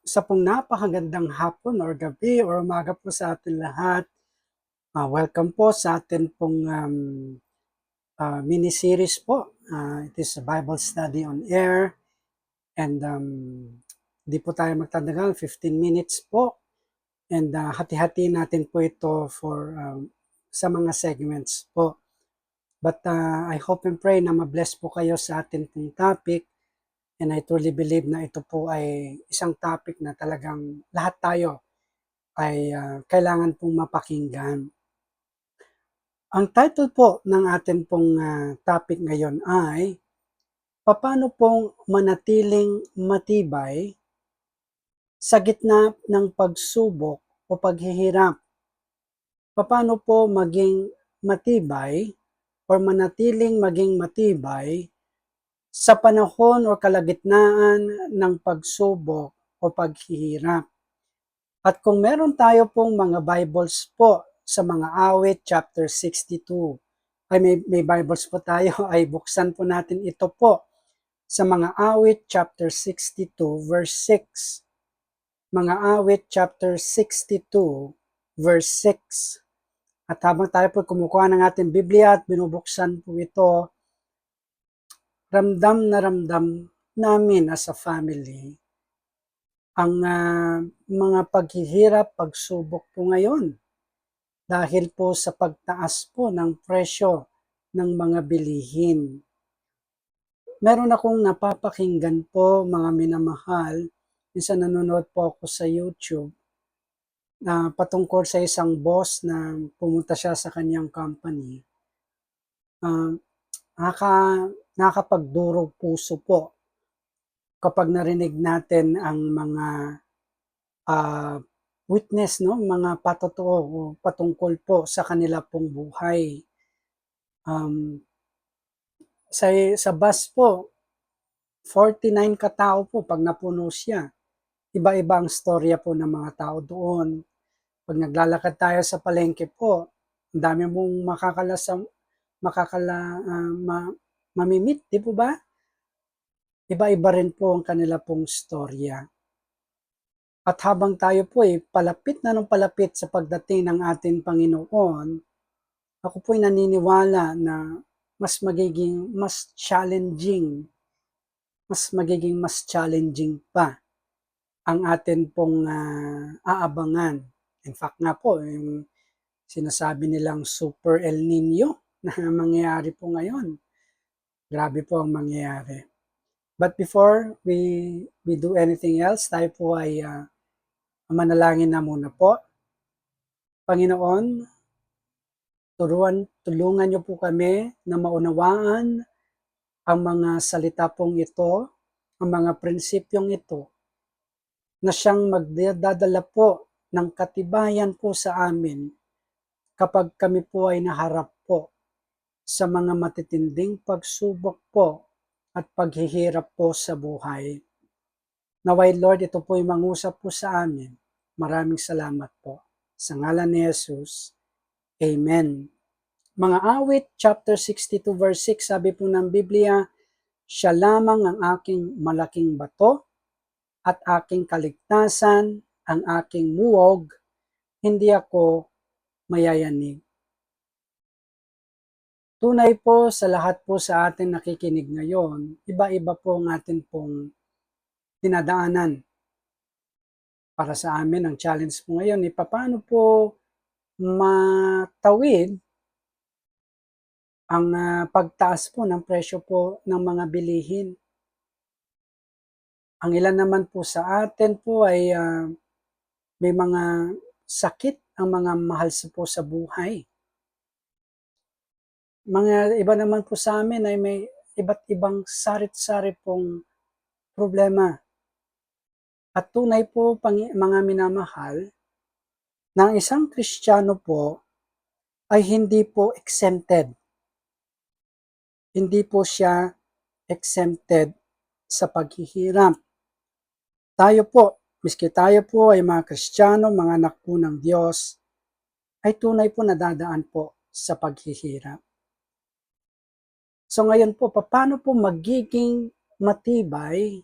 Isa pong napakagandang hapon or gabi or umaga po sa atin lahat. Welcome po sa atin pong mini-series po. It is a Bible Study on Air and di po tayo magtatagal, 15 minutes po. And hati-hati natin po ito for sa mga segments po. But I hope and pray na mabless po kayo sa atin pong topic. And I truly believe na ito po ay isang topic na talagang lahat tayo ay kailangan pong mapakinggan. Ang title po ng atin pong topic ngayon ay paano pong manatiling matibay sa gitna ng pagsubok o paghihirap. Paano po maging matibay o manatiling maging matibay sa panahon o kalagitnaan ng pagsubok o paghihirap. At kung meron tayo pong mga Bibles po sa mga awit chapter 62, ay may Bibles po tayo, ay buksan po natin ito po sa mga awit chapter 62 verse 6. Mga awit chapter 62 verse 6. At habang tayo po kumukuha ng ating Biblia at binubuksan po ito, ramdam na ramdam namin as a family ang mga paghihirap, pagsubok po ngayon dahil po sa pagtaas po ng presyo ng mga bilihin. Meron akong napapakinggan po, mga minamahal, minsan nanonood po ako sa YouTube na patungkol sa isang boss na pumunta siya sa kanyang company. Nakakapagdurog puso po kapag narinig natin ang mga witness, no, mga patotoo o patungkol po sa kanila pong buhay. Sa bus po, 49 katao po pag napuno siya. Iba-iba ang storya po ng mga tao doon. Pag naglalakad tayo sa palengke po, ang dami mong mamimit, di po ba? Iba-iba rin po ang kanila pong storya. At habang tayo po ay palapit na ng palapit sa pagdating ng ating Panginoon, ako po ay naniniwala na mas magiging mas challenging pa ang atin pong aabangan. In fact nga po, yung sinasabi nilang Super El Nino na mangyayari po ngayon. Grabe po ang mangyayari. But before we do anything else, tayo po ay manalangin na muna po. Panginoon, tulungan niyo po kami na maunawaan ang mga salita pong ito, ang mga prinsipyong ito, na siyang magdadala po ng katibayan po sa amin kapag kami po ay naharap po sa mga matitinding pagsubok po at paghihirap po sa buhay. Naway Lord, ito po ay mangusap po sa amin. Maraming salamat po. Sa ngalan ni Jesus, Amen. Mga awit, chapter 62 verse 6, sabi po ng Biblia, siya lamang ang aking malaking bato at aking kaligtasan, ang aking muog, hindi ako mayayanig. Tunay po sa lahat po sa atin nakikinig ngayon, iba-iba po ang atin pong dinadaanan. Para sa amin, ang challenge po ngayon, paano po matawid ang pagtaas po ng presyo po ng mga bilihin. Ang ilan naman po sa atin po ay may mga sakit ang mga mahal po sa buhay. Mga iba naman po sa amin ay may iba't ibang sarit-sari pong problema. At tunay po, mga minamahal, na ang isang Kristiyano po ay hindi po exempted. Hindi po siya exempted sa paghihirap. Tayo po, miski tayo po ay mga Kristiyano, mga anak po ng Diyos, ay tunay po nadadaan po sa paghihirap. So ngayon po, paano po magiging matibay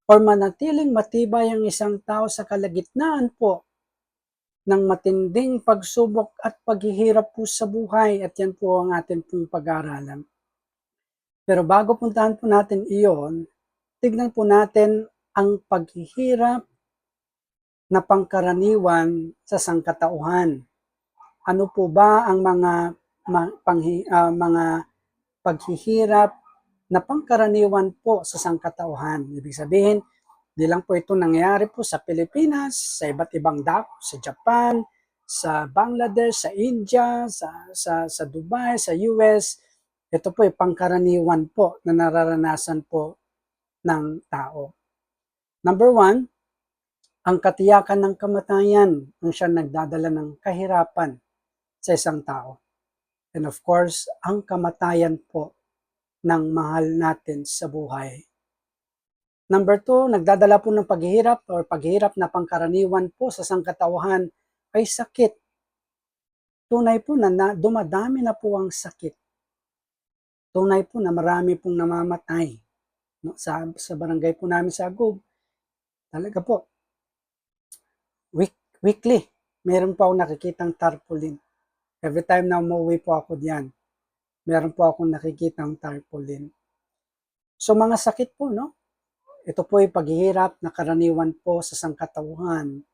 or manatiling matibay ang isang tao sa kalagitnaan po ng matinding pagsubok at paghihirap po sa buhay, at yan po ang atin pong pag-aaralan. Pero bago puntahan po natin iyon, tignan po natin ang paghihirap na pangkaraniwan sa sangkatauhan. Ano po ba ang mga paghihirap na pangkaraniwan po sa sangkatauhan? Ibig sabihin, di lang po ito nangyayari po sa Pilipinas, sa iba't ibang dako, sa Japan, sa Bangladesh, sa India, sa Dubai, sa US. Ito po ay pangkaraniwan po na nararanasan po ng tao. Number one, ang katiyakan ng kamatayan ang siya nagdadala ng kahirapan sa isang tao. And of course, ang kamatayan po ng mahal natin sa buhay. Number two, nagdadala po ng paghihirap or paghihirap na pangkaraniwan po sa sangkatauhan ay sakit. Tunay po na dumadami na po ang sakit. Tunay po na marami pong namamatay. No, sa barangay po namin sa Agub, talaga po, weekly, meron po akong nakikitang tarpaulin. Every time na umuwi po ako diyan, meron po akong nakikitang tarpaulin. So mga sakit po, no? Ito po ay paghihirap na karaniwan po sa sangkatauhan.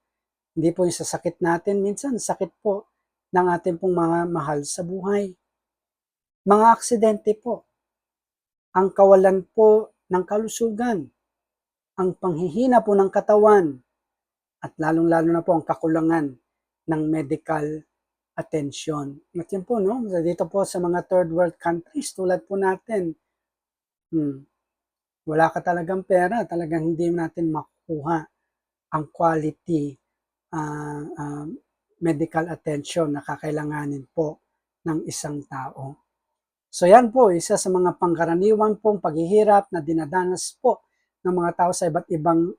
Hindi po yung sa sakit natin, minsan sakit po ng ating pong mga mahal sa buhay. Mga aksidente po, ang kawalan po ng kalusugan, ang panghihina po ng katawan, at lalong-lalo na po ang kakulangan ng medical attention. At yun po, no? Dito po sa mga third world countries, tulad po natin, wala ka talagang pera, talagang hindi natin makukuha ang quality medical attention na kakailanganin po ng isang tao. So yan po, isa sa mga pangkaraniwan pong paghihirap na dinadanas po ng mga tao sa iba't ibang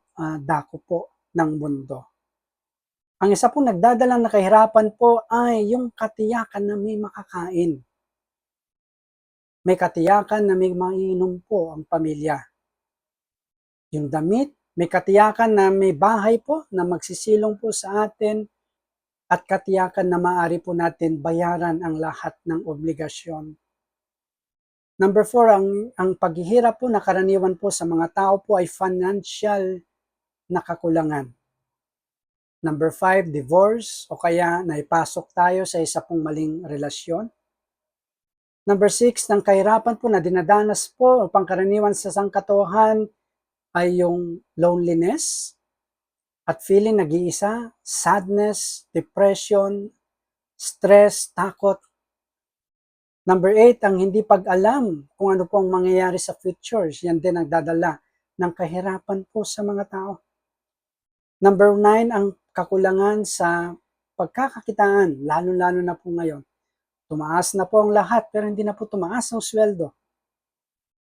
dako po ng mundo. Ang isa pong nagdadalang na kahirapan po ay yung katiyakan na may makakain. May katiyakan na may maiinom po ang pamilya. Yung damit, may katiyakan na may bahay po na magsisilong po sa atin, at katiyakan na maaari po natin bayaran ang lahat ng obligasyon. Number 4, ang paghihirap po na karaniwan po sa mga tao po ay financial na kakulangan. Number 5, divorce, o kaya naipasok tayo sa isa pong maling relasyon. Number 6, ng kahirapan po na dinadanas po o pangkaraniwan sa sangkatauhan ay yung loneliness at feeling nag-iisa, sadness, depression, stress, takot. Number 8, ang hindi pag-alam kung ano pong mangyayari sa futures. Yan din nagdadala ng kahirapan po sa mga tao. Number 9, ang kakulangan sa pagkakakitaan, lalo-lalo na po ngayon. Tumaas na po ang lahat pero hindi na po tumaas ang sweldo.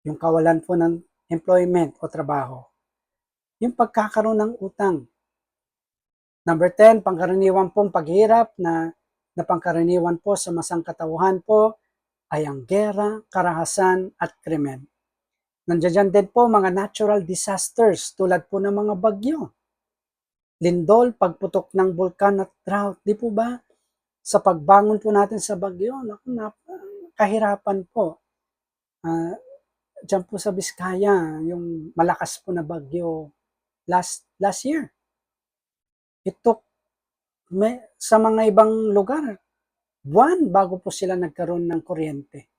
Yung kawalan po ng employment o trabaho. Yung pagkakaroon ng utang. Number 10, pangkaraniwan pong paghirap na pangkaraniwan po sa masangkatauhan po ay ang gera, karahasan at krimen. Nandiyan din po mga natural disasters tulad po ng mga bagyo, lindol, pagputok ng bulkan at drought. Di po ba? Sa pagbangon po natin sa bagyo, kahirapan po. Diyan po sa Biskaya, yung malakas po na bagyo last year. It took sa mga ibang lugar, buwan bago po sila nagkaroon ng kuryente.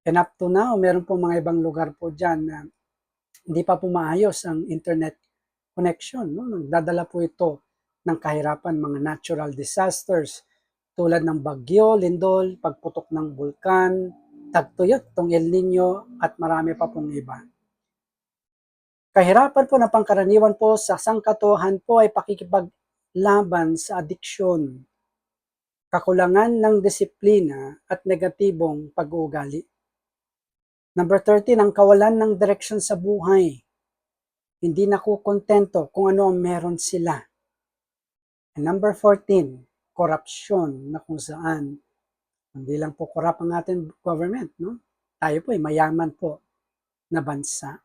And up to now, meron po mga ibang lugar po dyan na hindi pa po maayos ang internet connection. No? Nagdadala po ito ng kahirapan, mga natural disasters tulad ng bagyo, lindol, pagputok ng bulkan, tagtuyot, itong El Nino at marami pa pong iba. Kahirapan po na pangkaraniwan po sa sangkatauhan po ay pakikipaglaban sa adiksyon, kakulangan ng disiplina at negatibong pag-uugali. Number 13, ang kawalan ng direksyon sa buhay. Hindi nakukontento kung ano ang meron sila. And number 14, korupsyon na kung saan hindi lang po korap ang ating government, no? Tayo po ay mayaman po na bansa.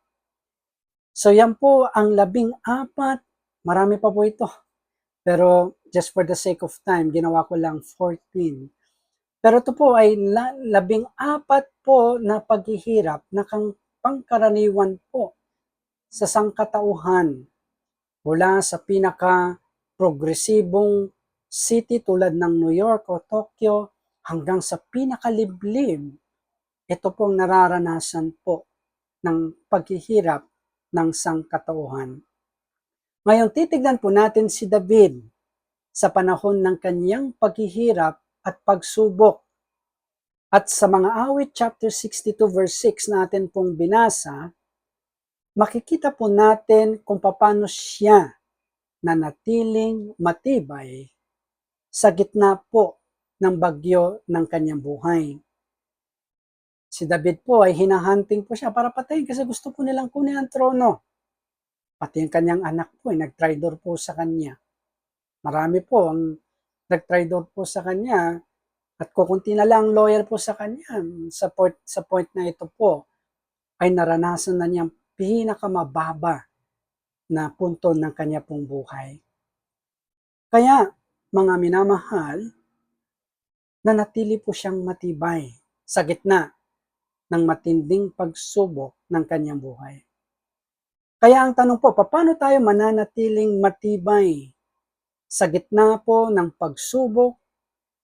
So yan po ang 14, marami pa po ito. Pero just for the sake of time, ginawa ko lang 14. Pero ito po ay 14 po na paghihirap na pangkaraniwan po sa sangkatauhan mula sa pinaka-progresibong city tulad ng New York o Tokyo hanggang sa pinakaliblib. Ito pong nararanasan po ng paghihirap ng sangkatauhan. Ngayon, titignan po natin si David sa panahon ng kanyang paghihirap at pagsubok. At sa mga awit chapter 62 verse 6 natin pong binasa, makikita po natin kung paano siya nanatiling matibay sa gitna po ng bagyo ng kanyang buhay. Si David po ay hinahunting po siya para patayin kasi gusto po nilang kunin ang trono. Pati ang kanyang anak po ay nagtraidor po sa kanya. Marami po ang nagtraidor po sa kanya at kukunti na lang loyal po sa kanya. Sa point na ito po ay naranasan na niyang pinakamababa na punto ng kanya pong buhay. Kaya, mga minamahal, nanatili po siyang matibay sa gitna ng matinding pagsubok ng kanyang buhay. Kaya ang tanong po, paano tayo mananatiling matibay sa gitna po ng pagsubok,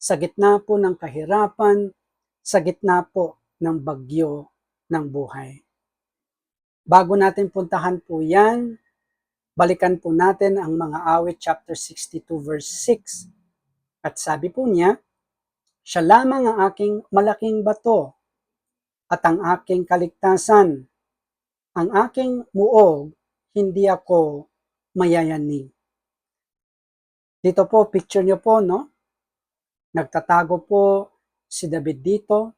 sa gitna po ng kahirapan, sa gitna po ng bagyo ng buhay? Bago natin puntahan po yan, balikan po natin ang mga awit chapter 62 verse 6. At sabi po niya, siya lamang ang aking malaking bato at ang aking kaligtasan. Ang aking muog, hindi ako mayayanig. Dito po, picture nyo po, no? Nagtatago po si David dito.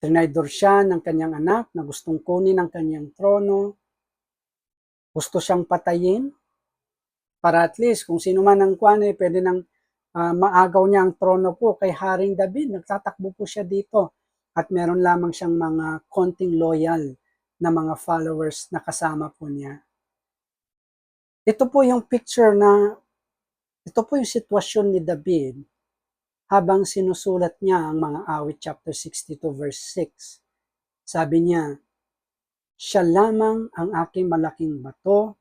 Trinaydor siya ng kanyang anak na gustong kunin ang kanyang trono. Gusto siyang patayin para at least kung sino man ang pwede nang maagaw niya ang trono po kay Haring David. Nagtatakbo po siya dito at meron lamang siyang mga konting loyal na mga followers na kasama po niya. Ito po yung ito po yung sitwasyon ni David habang sinusulat niya ang mga awit chapter 62 verse 6. Sabi niya, siya lamang ang aking malaking bato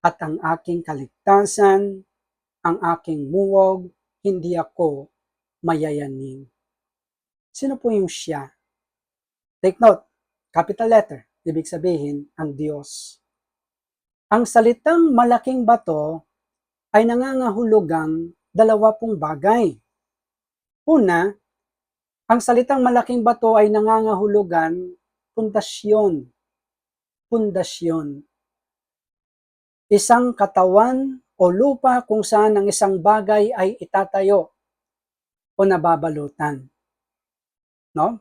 at ang aking kaligtasan, ang aking muwog, hindi ako mayayanig. Sino po yung siya? Take note, capital letter, ibig sabihin, ang Diyos. Ang salitang malaking bato ay nangangahulugang dalawa pong bagay. Una, ang salitang malaking bato ay nangangahulugan pundasyon. Pundasyon. Isang katawan o lupa kung saan ang isang bagay ay itatayo o nababalutan. No?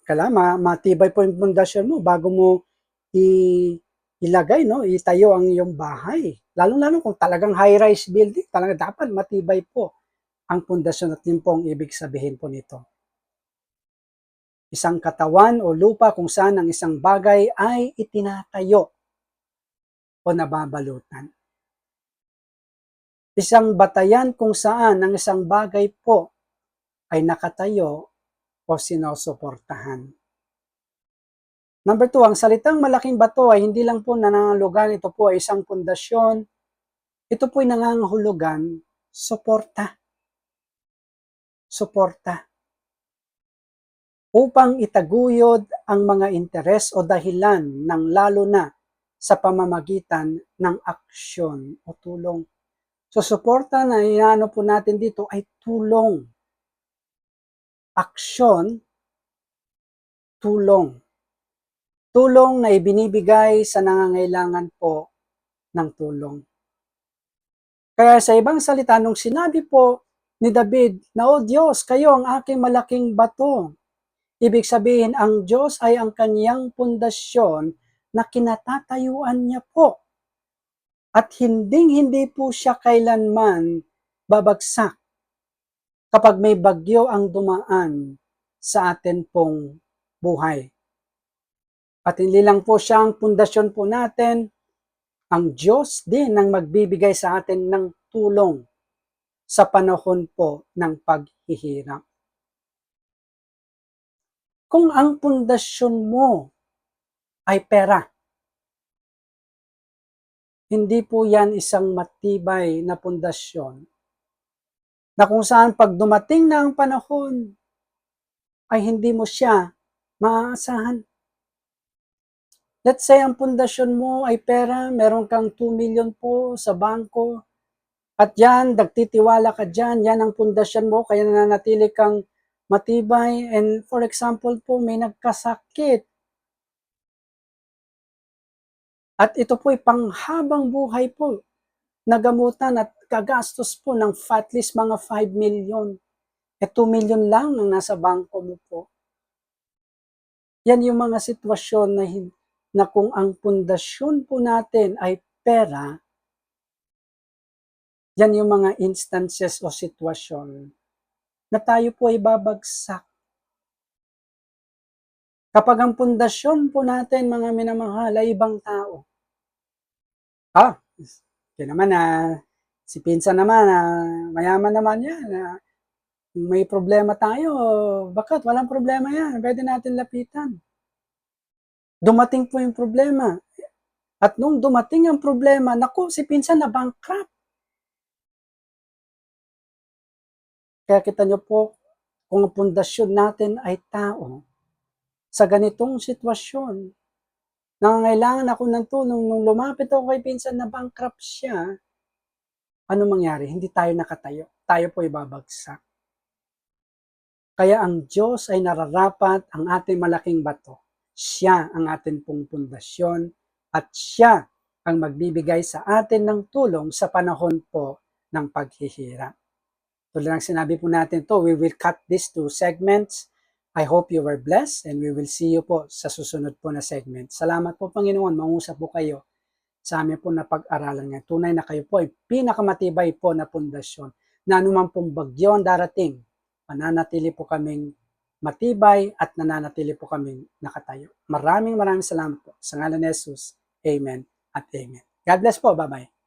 Kailangan matibay po yung pundasyon mo bago mo ilagay, no? Itayo ang iyong bahay. Lalo-lalo kung talagang high-rise building, talaga dapat matibay po ang pundasyon at yun po ang ibig sabihin po nito. Isang katawan o lupa kung saan ang isang bagay ay itinatayo o nababalutan. Isang batayan kung saan ang isang bagay po ay nakatayo o sinusuportahan. Number 2, ang salitang malaking bato ay hindi lang po nangangahulugan, ito po ay isang pundasyon. Ito po ay nangangahulugan, suporta. Suporta. Upang itaguyod ang mga interes o dahilan ng lalo na sa pamamagitan ng aksyon o tulong. So, suporta na inaano po natin dito ay tulong. Aksyon, tulong. Tulong na ibinibigay sa nangangailangan po ng tulong. Kaya sa ibang salita, nung sinabi po ni David na, "O Diyos, kayo ang aking malaking bato." Ibig sabihin, ang Diyos ay ang kanyang pundasyon na kinatatayuan niya po. At hindi po siya kailanman babagsak kapag may bagyo ang dumaan sa atin pong buhay. At hindi lang po siya ang pundasyon po natin, ang Diyos din ang magbibigay sa atin ng tulong sa panahon po ng paghihirap. Kung ang pundasyon mo ay pera, hindi po yan isang matibay na pundasyon na kung saan pag dumating na ang panahon ay hindi mo siya maaasahan. Let's say ang pundasyon mo ay pera, meron kang 2 million po sa bangko, at yan, nagtitiwala ka dyan, yan ang pundasyon mo, kaya nananatili kang matibay. And for example po, may nagkasakit. At ito po ay panghabang buhay po, nagamutan at kagastos po ng at least mga 5 million. 2 million lang ang nasa bangko mo po. Yan yung mga sitwasyon na kung ang pundasyon po natin ay pera, yan yung mga instances o sitwasyon na tayo po ay babagsak. Kapag ang pundasyon po natin, mga minamahal, ay ibang tao. Kaya naman si Pinsan naman, mayaman naman yan. May problema tayo, bakit? Walang problema yan, pwede natin lapitan. Dumating po yung problema. At nung dumating ang problema, naku, si Pinsan na bankrupt. Kaya kita nyo po, kung ang pundasyon natin ay tao, sa ganitong sitwasyon, nangangailangan ako ng tulong, nung lumapit ako kay Pinsan na bankrupt siya, ano mangyari? Hindi tayo nakatayo. Tayo po ay babagsak. Kaya ang Diyos ay nararapat ang ating malaking bato. Siya ang ating pong pundasyon at siya ang magbibigay sa atin ng tulong sa panahon po ng paghihirap. Tulad ng sinabi po natin to, we will cut this to segments. I hope you were blessed and we will see you po sa susunod po na segment. Salamat po Panginoon, mangusap po kayo sa amin po na pag-aralan ngayon. Tunay na kayo po ay pinakamatibay po na pundasyon na anuman pong bagyo ang darating, mananatili po kaming matibay at nananatili po kaming nakatayo. Maraming salamat po. Sa ngalan ni Jesus, Amen at Amen. God bless po. Bye-bye.